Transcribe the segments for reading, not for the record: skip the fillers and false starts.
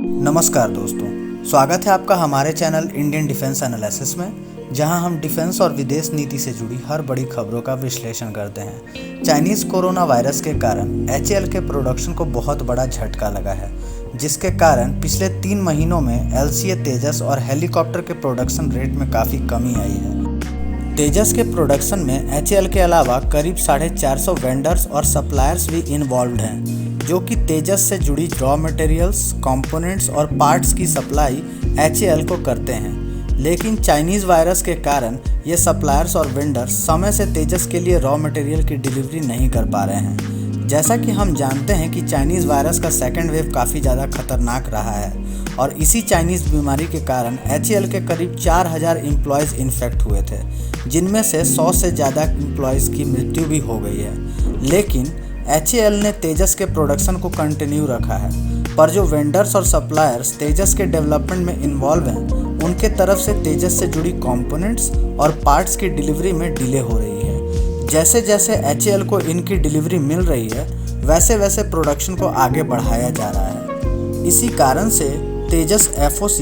नमस्कार दोस्तों, स्वागत है आपका हमारे चैनल इंडियन डिफेंस एनालिसिस में, जहां हम डिफेंस और विदेश नीति से जुड़ी हर बड़ी खबरों का विश्लेषण करते हैं। चाइनीज़ कोरोना वायरस के कारण HAL के प्रोडक्शन को बहुत बड़ा झटका लगा है, जिसके कारण पिछले 3 महीनों में LCA तेजस और हेलीकॉप्टर के प्रोडक्शन रेट में काफ़ी कमी आई है। तेजस के प्रोडक्शन में HAL के अलावा करीब 450 वेंडर्स और सप्लायर्स भी इन्वॉल्व हैं, जो कि तेजस से जुड़ी रॉ मटेरियल्स, कंपोनेंट्स और पार्ट्स की सप्लाई HAL को करते हैं। लेकिन चाइनीज़ वायरस के कारण ये सप्लायर्स और वेंडर्स समय से तेजस के लिए रॉ मटेरियल की डिलीवरी नहीं कर पा रहे हैं। जैसा कि हम जानते हैं कि चाइनीज़ वायरस का सेकेंड वेव काफ़ी ज़्यादा खतरनाक रहा है और इसी चाइनीज़ बीमारी के कारण HAL के करीब 4000 एम्प्लॉयज़ इन्फेक्ट हुए थे, जिनमें से 100 से ज़्यादा एम्प्लॉयज़ की मृत्यु भी हो गई है। लेकिन HAL ने तेजस के प्रोडक्शन को कंटिन्यू रखा है, पर जो वेंडर्स और सप्लायर्स तेजस के डेवलपमेंट में इन्वॉल्व हैं, उनके तरफ से तेजस से जुड़ी कंपोनेंट्स और पार्ट्स की डिलीवरी में डिले हो रही है। जैसे जैसे HAL को इनकी डिलीवरी मिल रही है, वैसे वैसे प्रोडक्शन को आगे बढ़ाया जा रहा है। इसी कारण से तेजस FOC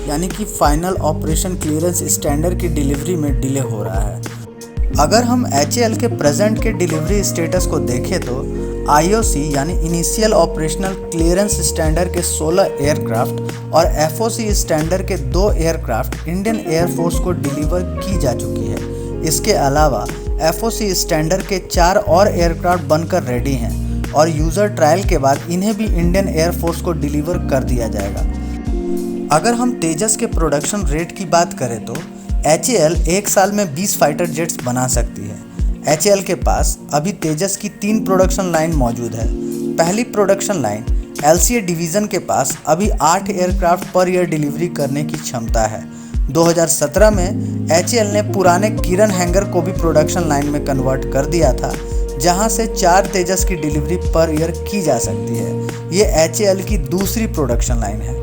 यानी कि फाइनल ऑपरेशन क्लियरेंस स्टैंडर्ड की डिलीवरी में डिले हो रहा है। अगर हम HAL के प्रेजेंट के डिलीवरी स्टेटस को देखें तो IOC यानी इनिशियल ऑपरेशनल क्लियरेंस स्टैंडर्ड के 16 एयरक्राफ्ट और FOC स्टैंडर्ड के 2 एयरक्राफ्ट इंडियन एयरफोर्स को डिलीवर की जा चुकी है। इसके अलावा FOC स्टैंडर्ड के 4 और एयरक्राफ्ट बनकर रेडी हैं और यूज़र ट्रायल के बाद इन्हें भी इंडियन एयरफोर्स को डिलीवर कर दिया जाएगा। अगर हम तेजस के प्रोडक्शन रेट की बात करें तो HAL एक साल में 20 फाइटर जेट्स बना सकती है। HAL के पास अभी तेजस की 3 प्रोडक्शन लाइन मौजूद है। पहली प्रोडक्शन लाइन LCA डिवीज़न के पास अभी 8 एयरक्राफ्ट पर ईयर डिलीवरी करने की क्षमता है। 2017 में HAL ने पुराने किरण हैंगर को भी प्रोडक्शन लाइन में कन्वर्ट कर दिया था, जहां से 4 तेजस की डिलीवरी पर ईयर की जा सकती है। ये HAL की दूसरी प्रोडक्शन लाइन है।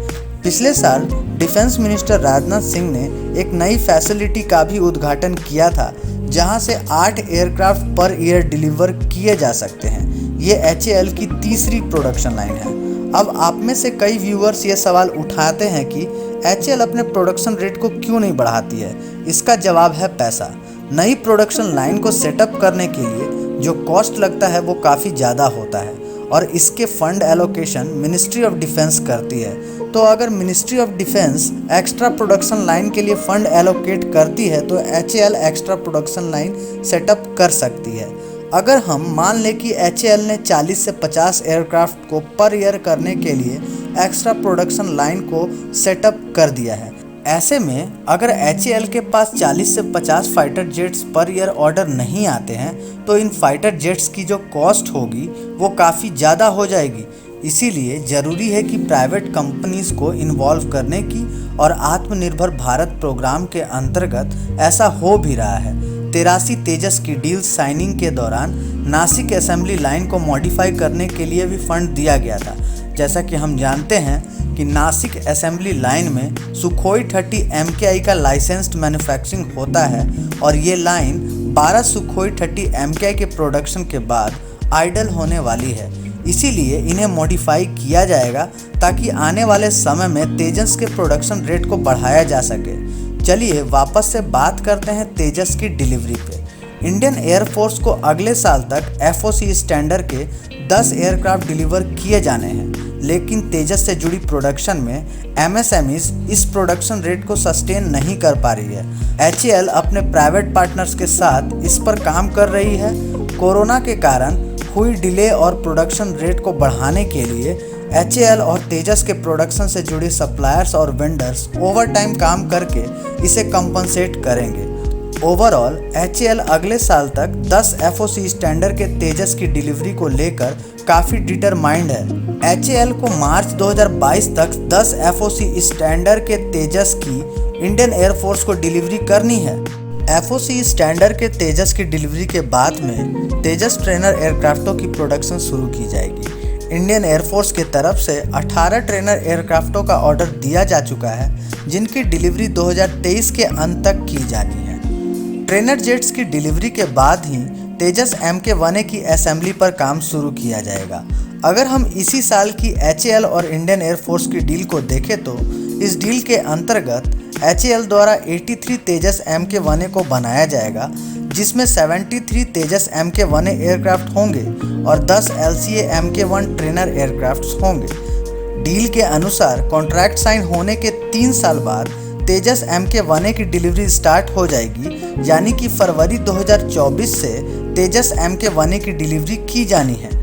पिछले साल डिफेंस मिनिस्टर राजनाथ सिंह ने एक नई फैसिलिटी का भी उद्घाटन किया था, जहां से 8 एयरक्राफ्ट पर ईयर डिलीवर किए जा सकते हैं। ये HAL की तीसरी प्रोडक्शन लाइन है। अब आप में से कई व्यूअर्स ये सवाल उठाते हैं कि HAL अपने प्रोडक्शन रेट को क्यों नहीं बढ़ाती है। इसका जवाब है पैसा। नई प्रोडक्शन लाइन को सेटअप करने के लिए जो कॉस्ट लगता है वो काफ़ी ज़्यादा होता है और इसके fund allocation ministry of defence करती है। तो अगर ministry of defence extra production line के लिए फंड एलोकेट करती है तो HAL extra production line setup कर सकती है। अगर हम मान लें कि HAL ने 40 से 50 एयरक्राफ्ट को पर ईयर करने के लिए एक्स्ट्रा प्रोडक्शन लाइन को सेटअप कर दिया है, ऐसे में अगर HAL के पास 40 से 50 fighter jets per year order नहीं आते हैं तो इन फाइटर जेट्स की जो कॉस्ट होगी वो काफ़ी ज़्यादा हो जाएगी। इसीलिए ज़रूरी है कि प्राइवेट कंपनीज़ को इन्वॉल्व करने की और आत्मनिर्भर भारत प्रोग्राम के अंतर्गत ऐसा हो भी रहा है। 83 तेजस की डील साइनिंग के दौरान नासिक असेंबली लाइन को मॉडिफाई करने के लिए भी फंड दिया गया था। जैसा कि हम जानते हैं कि नासिक असेंबली लाइन में सुखोई 30 MKI का लाइसेंस्ड मैन्युफैक्चरिंग होता है और ये लाइन 12 सुखोई 30 MKI के प्रोडक्शन के बाद आइडल होने वाली है। इसीलिए इन्हें मॉडिफाई किया जाएगा ताकि आने वाले समय में तेजस के प्रोडक्शन रेट को बढ़ाया जा सके। चलिए वापस से बात करते हैं तेजस की डिलीवरी पे। इंडियन एयरफोर्स को अगले साल तक FOC स्टैंडर्ड के 10 एयरक्राफ्ट डिलीवर किए जाने हैं, लेकिन तेजस से जुड़ी प्रोडक्शन में MSMEs इस प्रोडक्शन रेट को सस्टेन नहीं कर पा रही है। HAL अपने प्राइवेट पार्टनर्स के साथ इस पर काम कर रही है। कोरोना के कारण हुई डिले और प्रोडक्शन रेट को बढ़ाने के लिए HAL और तेजस के प्रोडक्शन से जुड़े सप्लायर्स और वेंडर्स ओवरटाइम काम करके इसे कंपनसेट करेंगे। ओवरऑल HAL अगले साल तक 10 FOC स्टैंडर्ड के तेजस की डिलीवरी को लेकर काफ़ी डिटरमाइंड है। HAL को मार्च 2022 तक 10 FOC स्टैंडर्ड के तेजस की इंडियन एयरफोर्स को डिलीवरी करनी है। FOC स्टैंडर्ड के तेजस की डिलीवरी के बाद में तेजस ट्रेनर एयरक्राफ्टों की प्रोडक्शन शुरू की जाएगी। इंडियन एयरफोर्स की तरफ से 18 ट्रेनर एयरक्राफ्टों का ऑर्डर दिया जा चुका है, जिनकी डिलीवरी 2023 के अंत तक की जानी है। ट्रेनर जेट्स की डिलीवरी के बाद ही तेजस MK1A की असेंबली पर काम शुरू किया जाएगा। अगर हम इसी साल की HAL और इंडियन एयरफोर्स की डील को देखें तो इस डील के अंतर्गत HAL द्वारा 83 तेजस Mk1A को बनाया जाएगा, जिसमें 73 तेजस Mk1A एयरक्राफ्ट होंगे और 10 LCA Mk1 ट्रेनर एयरक्राफ्ट होंगे। डील के अनुसार कॉन्ट्रैक्ट साइन होने के 3 साल बाद तेजस Mk1A की डिलीवरी स्टार्ट हो जाएगी, यानी कि फरवरी 2024 से तेजस Mk1A की डिलीवरी की जानी है।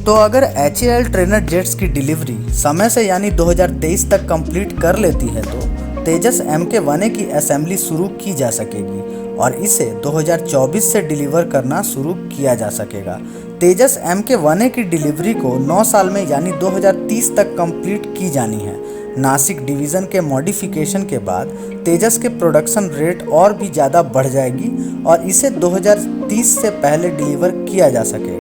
तो अगर HAL ट्रेनर जेट्स की डिलीवरी समय से यानी 2023 तक कंप्लीट कर लेती है तो तेजस Mk1A की असेंबली शुरू की जा सकेगी और इसे 2024 से डिलीवर करना शुरू किया जा सकेगा। तेजस Mk1A की डिलीवरी को 9 साल में यानी 2030 तक कंप्लीट की जानी है। नासिक डिवीज़न के मॉडिफिकेशन के बाद तेजस के प्रोडक्शन रेट और भी ज़्यादा बढ़ जाएगी और इसे 2030 से पहले डिलीवर किया जा सके।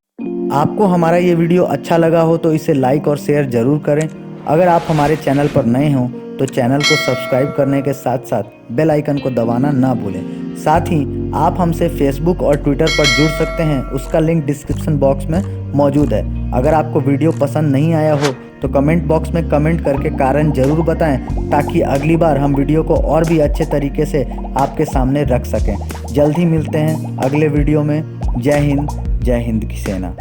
आपको हमारा ये वीडियो अच्छा लगा हो तो इसे लाइक और शेयर ज़रूर करें। अगर आप हमारे चैनल पर नए हों तो चैनल को सब्सक्राइब करने के साथ साथ बेल आइकन को दबाना ना भूलें। साथ ही आप हमसे फेसबुक और ट्विटर पर जुड़ सकते हैं, उसका लिंक डिस्क्रिप्शन बॉक्स में मौजूद है। अगर आपको वीडियो पसंद नहीं आया हो तो कमेंट बॉक्स में कमेंट करके कारण ज़रूर बताएं, ताकि अगली बार हम वीडियो को और भी अच्छे तरीके से आपके सामने रख सकें। जल्द ही मिलते हैं अगले वीडियो में। जय हिंद की सेना।